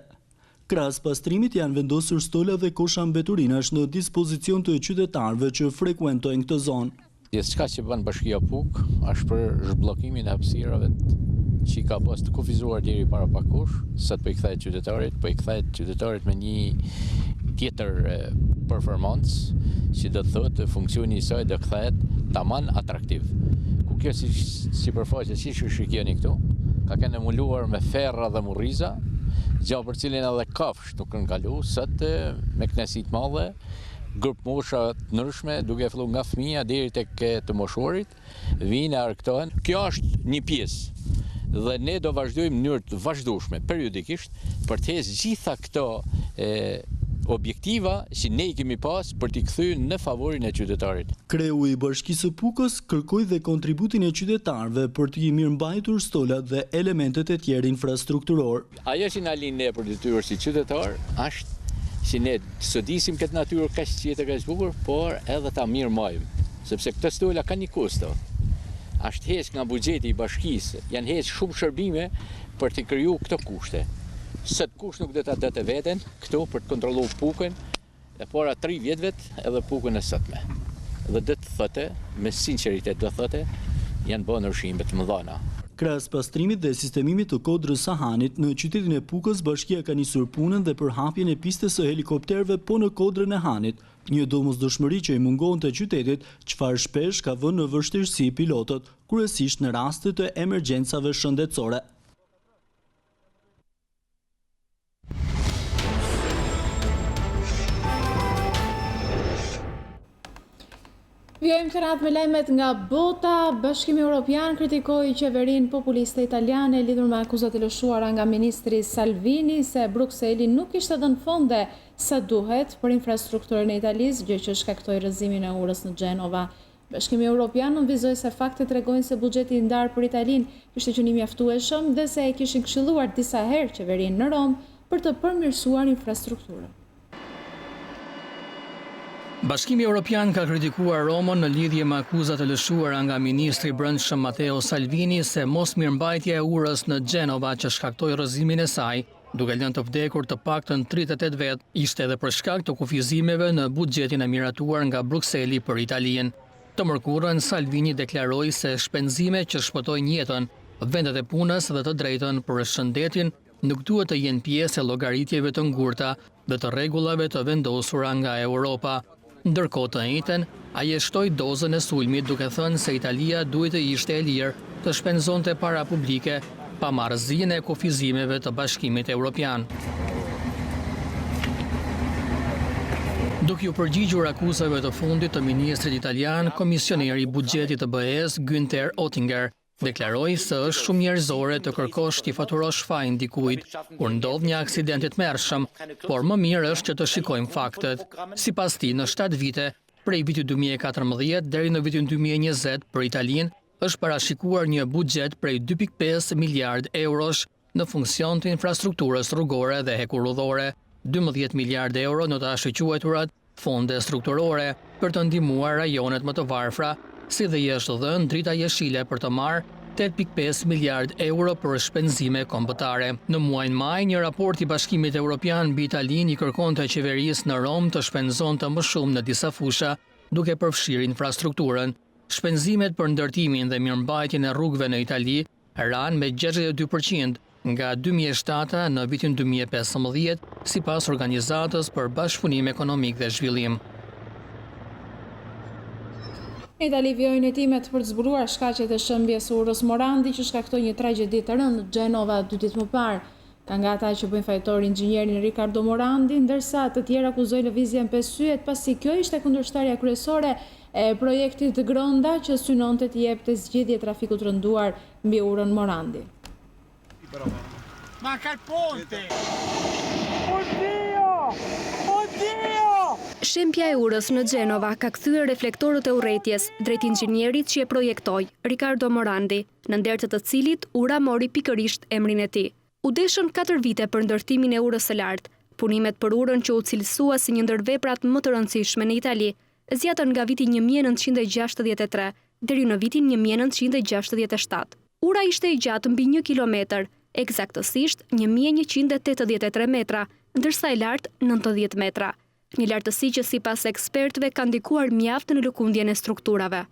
Krahas pastrimit janë vendosur stola dhe kosha mbeturinash në dispozicion të qytetarëve që frekuentojnë këtë zonë. Gjithçka që bën Bashkia Puk është për zhbllokimin e hapësirave që i ka pas të kufizuar deri para pak kohësh, sot po i kthehet qytetarit me një tjetër performancë që do të thotë funksioni i saj do kthehet tamam atraktiv. Ku kjo sipërfaqe që shikoni këtu, ka kanë mbuluar me ferra dhe murriza, gjë për cilin edhe kafsh nuk kanë kalu, sot me kënaqësi të madhe. Grup mosha të ndryshme, duke filluar nga fëmia deri tek të moshuarit, vinë argëtohen. Kjo është një pjesë dhe ne do vazhdojmë në mënyrë të vazhdueshme periodikisht për të hesë gjitha këto objektiva që ne i kemi pas për t'i kthyer në favorin e qytetarit. Kreu i Bashkisë së Pukës kërkoi dhe kontributin e qytetarëve për të mirëmbajtur stolat dhe elementet e tjerë infrastrukturor. Ajo që na linë ne për detyrë si qytetar është që ne sodisim këtë natyrë kaq qetë kaq bukur, por edhe ta mirëmbajmë, sepse këto stola kanë një kosto. Është heq nga buxheti i bashkisë, janë heq shumë shërbime për të krijuar këto kushte. Sot kush nuk do ta dëtë veten këtu për të kontrolluar Pukën e para 3 vjetëve edhe Pukën e sotme. dhe do të thotë, me sinqeritet do thotë, janë bërë ndryshime të mëdha. Krahas pastrimit dhe sistemimit të kodrës Sahanit, në qytetin e Pukës, bashkia ka nisur punën dhe për hapjen e pistës së helikopterëve po në kodrën e Hanit, një domosdoshmëri që i mungon të qytetit, çfarë shpesh ka vënë në vështirësi pilotët, kryesisht në raste të emergjencave shëndetësore. Vjojmë të ratë me lajmet nga bota. Bashkimi Evropian kritikoi qeverinë populiste italiane lidhur me akuzat e lëshuara nga ministri Salvini se Brukseli nuk kishte dhënë fonde sa duhet për infrastrukturën e Italisë, gjë që shkaktoi rrëzimin e urës në Gjenova. Bashkimi Evropian nënvizoi se faktet tregojnë se buxheti i ndarë për Italinë ishte qenë i mjaftueshëm dhe se e kishin këshilluar disa herë qeverinë në Romë për të përmirësuar infrastrukturën. Bashkimi Evropian ka kritikuar Romën në lidhje me akuzat e lëshuara nga ministri i Brendshëm Matteo Salvini se mos mirëmbajtja e urës në Gjenova që shkaktoi rrëzimin e saj, duke lënë të vdekur të paktën 38 vet, ishte edhe për shkak të kufizimeve në buxhetin e miratuar nga Brukseli për Italinë. Të mërkurën, Salvini deklaroi se shpenzime që shpëtojnë jetën, vendet e punës dhe të drejtën për shëndetin nuk duhet të jenë pjesë e llogaritjeve të ngurta dhe të rregullave të vendosura nga Europa. Ndërkohë të njëjtën, ai e shtoi dozën e sulmit duke thënë se Italia duhet të ishte e lirë të shpenzonte para publike pa marrëzinë e kufizimeve të Bashkimit Evropian. Duke u përgjigjur akuzave të fundit të ministrit italian, komisioneri i buxhetit të BE-s Günther Oettinger deklaroi se është shumë njerëzore të kërkosh t'i faturosh fajin dikujt kur ndodh një aksident i tmerrshëm, por më mirë është që të shikojmë faktet. Sipas tij, në 7 vite, prej vitit 2014 deri në vitin 2020 për Italinë, është parashikuar një buxhet prej 2.5 miliard eurosh në funksion të infrastrukturës rrugore dhe hekurudhore, 12 miliard euro në të ashtuquajturat fonde strukturore për të ndihmuar rajonet më të varfra, si dhe i është dhënë drita jeshile për të marrë 8.5 miliard euro për shpenzime kombëtare. Në muajin maj, një raport i Bashkimit Evropian mbi Italinë i kërkonte qeverisë në Romë të shpenzonte më shumë në disa fusha, duke përfshirë infrastrukturën. Shpenzimet për ndërtimin dhe mirëmbajtjen e rrugëve në Itali ranë me 62% nga 2007 në vitin 2015, sipas Organizatës për Bashkëpunim Ekonomik dhe Zhvillim. Në Itali vjojnë hetimet për të zbuluar shkaqet e shëmbjes urës Morandi që shkaktoi një tragjedi të rëndë në Gjenova 2 ditë më parë. Ka nga ata që bëjnë fajtor inxhinierin Riccardo Morandi, ndërsa të tjerë akuzojnë lëvizjen pesyet pasi kjo ishte kundërshtarja kryesore e projektit Gronda që synonte të jepte zgjidhje trafikut rënduar mbi urën Morandi. Manca il ponte! Oddio! Oddio! Shembja e urës në Gjenova ka kthyer reflektorët e urrëties drejt inxhinierit që e projektoi, Riccardo Morandi, në nder të cilit ura mori pikërisht emrin e tij. U deshën 4 vite për ndërtimin e urës së lartë. Punimet për urën që u cilësua si një ndër veprat më të rëndësishme në Itali, zgjatën nga viti 1963 deri në vitin 1967. Ura ishte i gjatë mbi 1 kilometër, eksaktësisht 1183 metra, ndërsa e lartë 90 metra. Një lartësi që sipas ekspertëve ka ndikuar mjaft në lëkundjen e strukturave.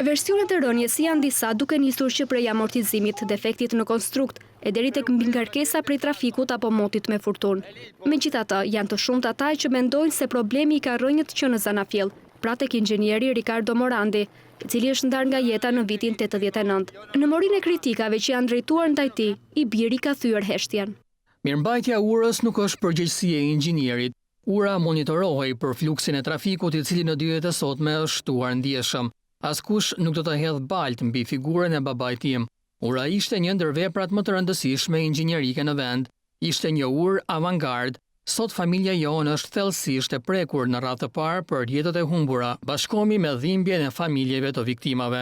Versionet e rënjes janë disa duke nisur që prej amortizimit, defektit në konstrukt e deri tek mbingarkesa prej trafikut apo motit me furtunë. Megjithatë, janë të shumtë ata që mendojnë se problemi i ka rënjët që në Zanafill, pra tek inxhinieri Riccardo Morandi, i cili është ndarë nga jeta në vitin 89. Në morinë e kritikave që janë drejtuar ndaj tij, i biri ka thyer heshtjen. Mirëmbajtja e urës nuk është përgjegjësi e inxhinierit. Ura monitorohej për fluksin e trafikut i cili në ditët e sotme është shtuar ndjeshëm. Askush nuk do të hedh balt mbi figurën e babait tim. Ura ishte një ndër veprat më të rëndësishme inxhinierike në vend. Ishte një urë avangard. Sot familja jonë është thellësisht e prekur në radhë të parë për jetët e humbura, bashkomi me dhimbjen e familjeve të viktimave.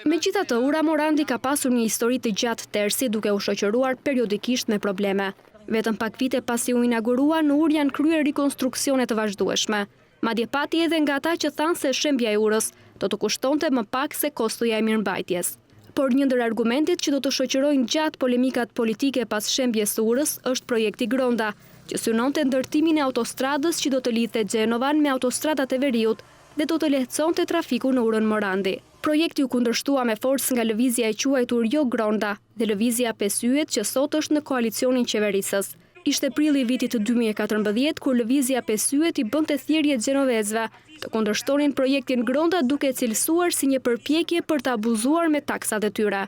Megjithatë, ura Morandi ka pasur një histori të gjatë tërsi duke u shoqëruar periodikisht me probleme. Vetëm pak vite pasi u inaugurua, në urë janë kryer rikonstruksione të vazhdueshme. Madje pati edhe nga ata që thanë se shembja e urës do të kushtonte më pak se kostuja e mirëmbajtjes. Por një ndër argumentet që do të shoqërojnë gjatë polemikat politike pas shembjes së urës është projekti Gronda, që synonte ndërtimin e autostradës që do të lidhte Gjenovan me autostradat e veriut dhe do të lehtësonte trafikun në urën Morandi. Projekti u kundërshtua me forcë nga lëvizja e quajtur Jo Gronda dhe lëvizja 5 yjet që sot është në koalicionin qeverisës. Ishte prilli i vitit 2014 kur lëvizja 5 yjet i bënte thirrje gjenovezëve të kundërshtonin projektin Gronda duke cilësuar si një përpjekje për të abuzuar me taksat e tyre.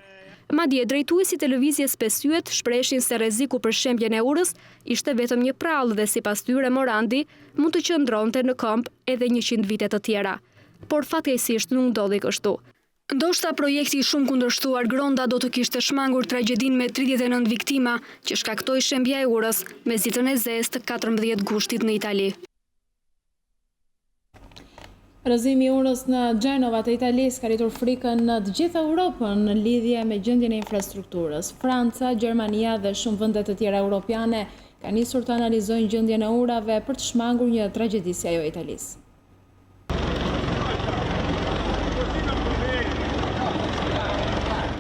Madje drejtuesit e lëvizjes 5 yjet shpreshin se rreziku për shembjen e urës ishte vetëm një prallë dhe sipas tyre Morandi mund të qëndronte në këmbë edhe 100 vite të tjera. Por fatkeqësisht nuk ndodhi kështu. Ndoshta projekti i shumë kundërshtuar Gronda do të kishte shmangur tragjedinë me 39 viktima që shkaktoi shembja e urës me zitën e zezë të 14 gushtit në Itali. Rrëzimi i urës në Gjenova të Italisë ka rritur frikën në të gjithë Europën në lidhje me gjendjen e infrastrukturës. Franca, Gjermania dhe shumë vende të tjera europiane kanë nisur të analizojnë gjendjen e urave për të shmangur një tragjedi si ajo e Italisë.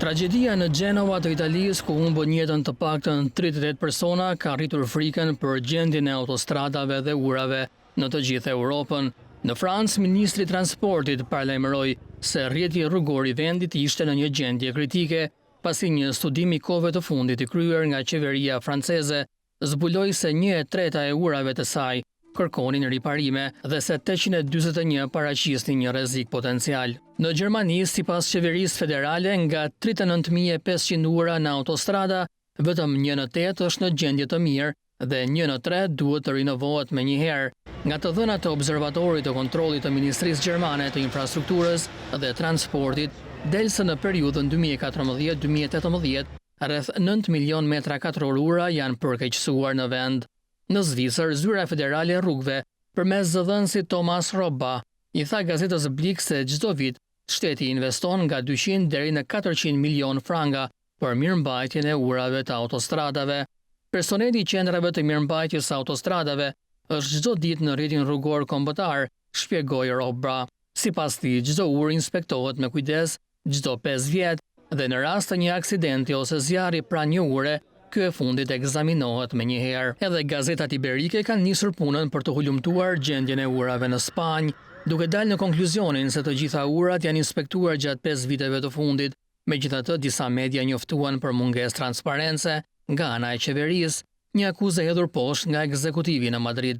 Tragedia në Gjenova të Italisë, ku humbën jetën të paktën 38 persona, ka rritur frikën për gjendjen e autostradave dhe urave në të gjithë Europën. Në Francë, Ministri i Transportit paralajmëroi se rrjeti rrugor i vendit ishte në një gjendje kritike, pasi një studim i kohëve të fundit i kryer nga qeveria franceze zbuloi se 1/3 e urave të saj kërkonin riparime dhe se 841 paraqisnin një rrezik potencial. Në Gjermani, sipas qeverisë federale, nga 39.500 ura në autostrada, vetëm 1/8 është në gjendje të mirë dhe 1/3 duhet të rinovohet menjëherë. Nga të dhënat të Observatorit të Kontrollit të Ministrisë Gjermane të Infrastrukturës dhe Transportit, del se në periudhën 2014-2018 rreth 9 milion metra katror ura janë përkeqësuar në vend. Në Zvicër, Zyra Federale e Rrugëve, përmes zëdhënësit Thomas Robba, i tha gazetës Blick se çdo vit shteti investon nga 200 deri në 400 milion franga për mirëmbajtjen e urave të autostradave. Personeli i qendrave të mirëmbajtjes së autostradave është çdo ditë në rrjetin rrugor kombëtar, shpjegoi Robra. Sipas tij, çdo urë inspektohet me kujdes çdo 5 vjet dhe në rast të një aksidenti ose zjarri pranë një ure, ky e fundit ekzaminohet menjëherë. Edhe gazetat iberike kanë nisur punën për të hulumtuar gjendjen e urave në Spanjë, duke dalë në konkluzionin se të gjitha urat janë inspektuar gjatë 5 viteve të fundit. Megjithatë, disa media njoftuan për mungesë transparence nga ana e qeverisë, një akuzë hedhur poshtë nga ekzekutivi në Madrid.